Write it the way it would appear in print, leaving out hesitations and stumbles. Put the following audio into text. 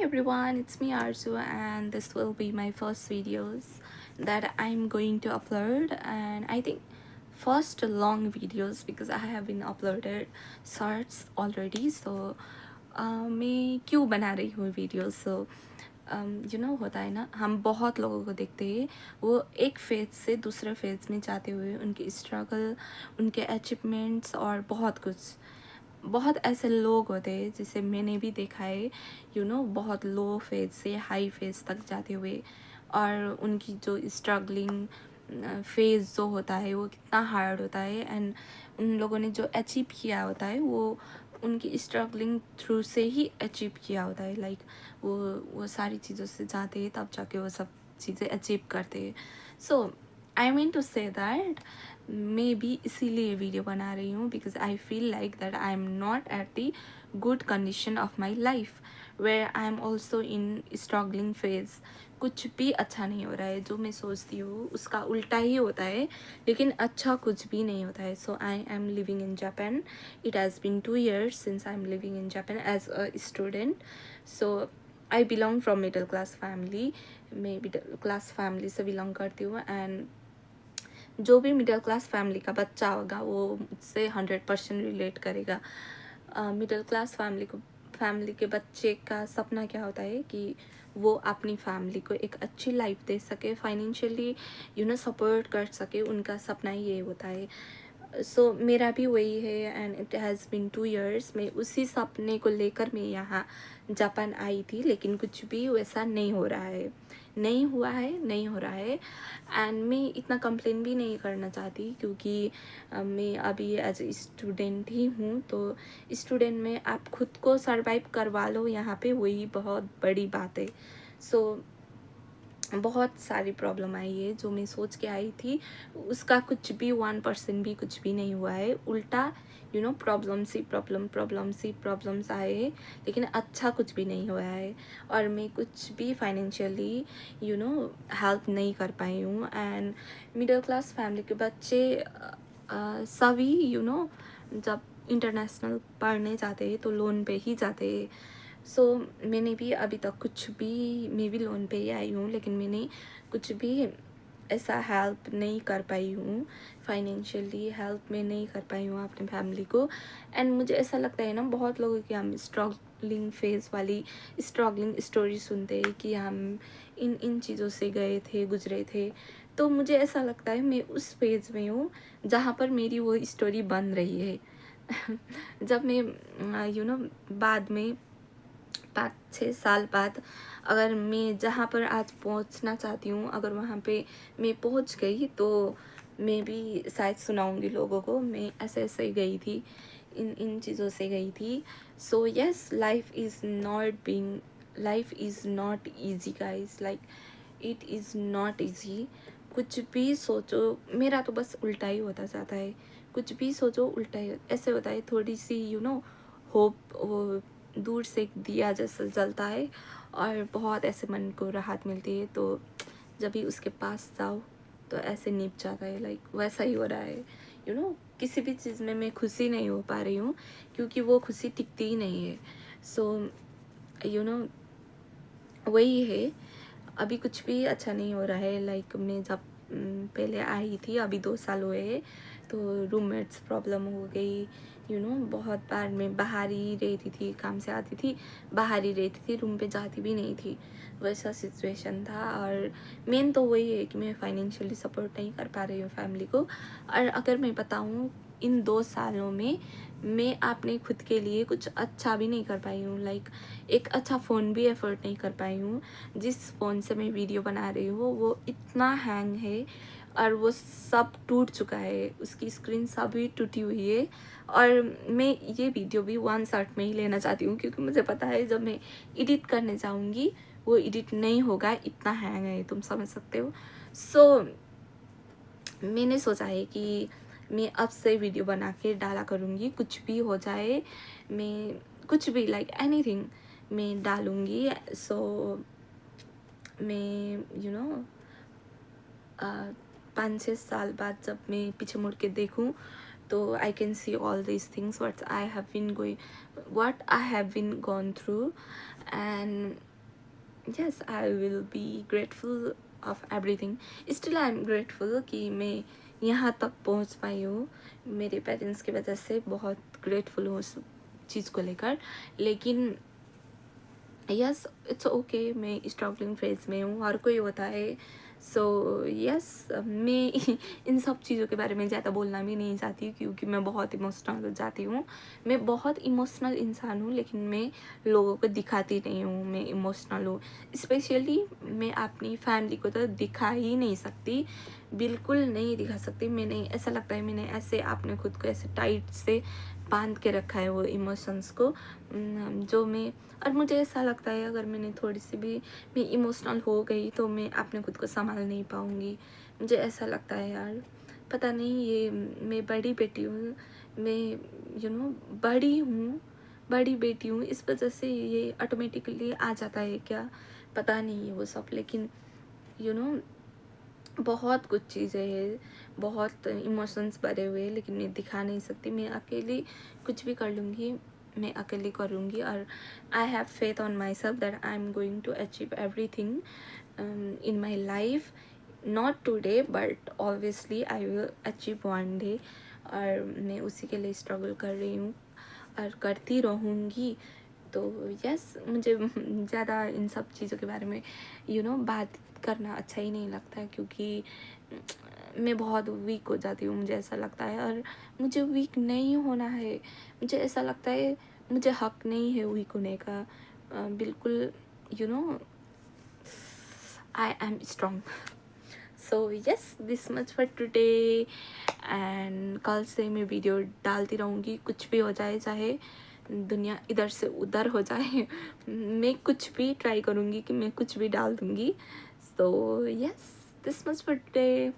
everyone, it's me Arzu, and this will be my first videos that I'm going to upload. And I think first long videos because I have been uploaded shorts already. So मैं क्यों बना रही हूँ video? सो होता है ना, हम बहुत लोगों को देखते हैं वो एक फेज से दूसरे फेज में जाते हुए, उनकी स्ट्रगल, उनके अचीवमेंट्स और बहुत कुछ। बहुत ऐसे लोग होते हैं जिसे मैंने भी देखा है, बहुत लो फेज से हाई फेज तक जाते हुए, और उनकी जो स्ट्रगलिंग फेज जो होता है वो कितना हार्ड होता है, एंड उन लोगों ने जो अचीव किया होता है वो उनकी स्ट्रगलिंग थ्रू से ही अचीव किया होता है। लाइक वो सारी चीज़ों से जाते हैं तब जाके वो सब चीज़ें अचीव करते हैं। So I mean to say that maybe इसीलिए वीडियो बना रही हूँ, because I feel like that I am not at the good condition of my life, where I am also in struggling phase. कुछ भी अच्छा नहीं हो रहा है, जो मैं सोचती हूँ उसका उल्टा ही होता है, लेकिन अच्छा कुछ भी नहीं होता है। So I am living in Japan. It has been 2 years since I am living in Japan as a student. So I belong from middle class family. मैं मिडिल क्लास फैमिली से बिलोंग करती हूँ, एंड जो भी middle class family का बच्चा होगा वो मुझसे 100% रिलेट करेगा। मिडिल क्लास फैमिली के बच्चे का सपना क्या होता है कि वो अपनी फैमिली को एक अच्छी लाइफ दे सके, फाइनेंशियली सपोर्ट कर सके। उनका सपना ये होता है। सो मेरा भी वही है, and it has been 2 years। मैं उसी सपने को लेकर मैं यहाँ जापान आई थी, लेकिन कुछ भी वैसा नहीं हो रहा है, नहीं हो रहा है। एंड मैं इतना कंप्लेन भी नहीं करना चाहती, क्योंकि मैं अभी एज ए स्टूडेंट ही हूँ। तो स्टूडेंट में आप खुद को सरवाइव करवा लो यहाँ पे, वही बहुत बड़ी बात है। सो बहुत सारी प्रॉब्लम आई है, जो मैं सोच के आई थी उसका कुछ भी 1% भी कुछ भी नहीं हुआ है। उल्टा प्रॉब्लम्स आए, लेकिन अच्छा कुछ भी नहीं हुआ है। और मैं कुछ भी फाइनेंशियली हेल्प नहीं कर पाई हूँ। एंड मिडिल क्लास फैमिली के बच्चे सभी जब इंटरनेशनल पढ़ने जाते हैं तो लोन पे ही जाते हैं। सो मैंने भी अभी तक कुछ भी, मैं भी लोन पे ही आई हूँ, लेकिन मैंने कुछ भी ऐसा हेल्प नहीं कर पाई हूँ, फाइनेंशियली हेल्प मैं नहीं कर पाई हूँ अपने फैमिली को। एंड मुझे ऐसा लगता है ना, बहुत लोगों की हम स्ट्रगलिंग फेज वाली स्ट्रगलिंग स्टोरी सुनते हैं कि हम इन इन चीज़ों से गए थे, गुजरे थे। तो मुझे ऐसा लगता है मैं उस फेज में हूँ जहाँ पर मेरी वो स्टोरी बन रही है। जब मैं बाद में 5-6 साल बाद अगर मैं जहाँ पर आज पहुँचना चाहती हूँ, अगर वहाँ पे मैं पहुँच गई, तो मैं भी शायद सुनाऊँगी लोगों को मैं ऐसे ऐसे गई थी, इन इन चीज़ों से गई थी। So yes, life is not easy guys, like it is not easy. कुछ भी सोचो, मेरा तो बस उल्टा ही होता जाता है। कुछ भी सोचो उल्टा ही ऐसे होता है। थोड़ी सी होप वो दूर से एक दिया जैसा जलता है, और बहुत ऐसे मन को राहत मिलती है। तो जब भी उसके पास जाओ तो ऐसे निभ जाता है। लाइक वैसा ही हो रहा है। किसी भी चीज़ में मैं खुशी नहीं हो पा रही हूँ, क्योंकि वो खुशी टिकती ही नहीं है। सो यू नो वही है। अभी कुछ भी अच्छा नहीं हो रहा है। लाइक मैं जब पहले आई थी, अभी 2 साल हुए हैं, तो रूममेट्स प्रॉब्लम हो गई। बहुत बार मैं बाहर ही रहती थी, काम से आती थी बाहर ही रहती थी, रूम पे जाती भी नहीं थी, वैसा सिचुएशन था। और मेन तो वही है कि मैं फाइनेंशियली सपोर्ट नहीं कर पा रही हूँ फैमिली को। और अगर मैं बताऊँ, इन 2 सालों में मैं अपने खुद के लिए कुछ अच्छा भी नहीं कर पाई हूँ। लाइक एक अच्छा फ़ोन भी एफर्ट नहीं कर पाई हूँ। जिस फ़ोन से मैं वीडियो बना रही हूँ वो इतना हैंग है, और वो सब टूट चुका है, उसकी स्क्रीन सभी टूटी हुई है। और मैं ये वीडियो भी 1 शॉट में ही लेना चाहती हूँ, क्योंकि मुझे पता है जब मैं एडिट करने जाऊँगी वो एडिट नहीं होगा, इतना हैंग है, तुम समझ सकते हो। सो मैंने सोचा है कि मैं अब से वीडियो बना के डाला करूँगी, कुछ भी हो जाए, मैं कुछ भी लाइक एनीथिंग मैं डालूँगी। सो मैं 5-6 साल बाद जब मैं पीछे मुड़ के देखूँ, तो I can see all this things what I have been gone through. And yes, I will be grateful of everything. Still I am grateful कि मैं यहाँ तक पहुँच पाई हूँ मेरे पेरेंट्स की वजह से, बहुत ग्रेटफुल हूँ उस चीज़ को लेकर. लेकिन यस, इट्स ओके, मैं स्ट्रगलिंग फेज में हूँ, हर कोई होता है. सो यस, मैं इन सब चीज़ों के बारे में ज़्यादा बोलना भी नहीं चाहती क्योंकि मैं बहुत इमोशनल हो जाती हूँ. मैं बहुत इमोशनल इंसान हूँ, लेकिन मैं लोगों को दिखाती नहीं हूँ मैं इमोशनल हूँ. स्पेशली मैं अपनी फैमिली को तो दिखा ही नहीं सकती, बिल्कुल नहीं दिखा सकती. मैंने ऐसा लगता है मैंने ऐसे अपने खुद को ऐसे टाइट से बांध के रखा है वो इमोशंस को, जो मैं. और मुझे ऐसा लगता है अगर मैंने थोड़ी सी भी मैं इमोशनल हो गई तो मैं अपने खुद को संभाल नहीं पाऊँगी. मुझे ऐसा लगता है यार, पता नहीं, ये मैं बड़ी बेटी हूँ, मैं बड़ी हूँ, बड़ी बेटी हूँ, इस वजह से ये ऑटोमेटिकली आ जाता है क्या, पता नहीं है वो सब. लेकिन यू नो बहुत कुछ चीज़ें हैं, बहुत इमोशंस भरे हुए, लेकिन मैं दिखा नहीं सकती. मैं अकेली कुछ भी कर लूँगी, मैं अकेली करूँगी. और I have faith on myself that I am going to achieve everything in my life. Not today but obviously I will achieve one day. और मैं उसी के लिए स्ट्रगल कर रही हूँ और करती रहूँगी. तो यस, मुझे ज़्यादा इन सब चीज़ों के बारे में बात करना अच्छा ही नहीं लगता है क्योंकि मैं बहुत वीक हो जाती हूँ, मुझे ऐसा लगता है. और मुझे वीक नहीं होना है, मुझे ऐसा लगता है मुझे हक नहीं है वीक होने का. बिल्कुल, I am strong. So yes, this much for today. And कल से मैं वीडियो डालती रहूँगी, कुछ भी हो जाए, चाहे दुनिया इधर से उधर हो जाए, मैं कुछ भी ट्राई करूँगी कि मैं कुछ भी डाल दूँगी. So yes, this much for today.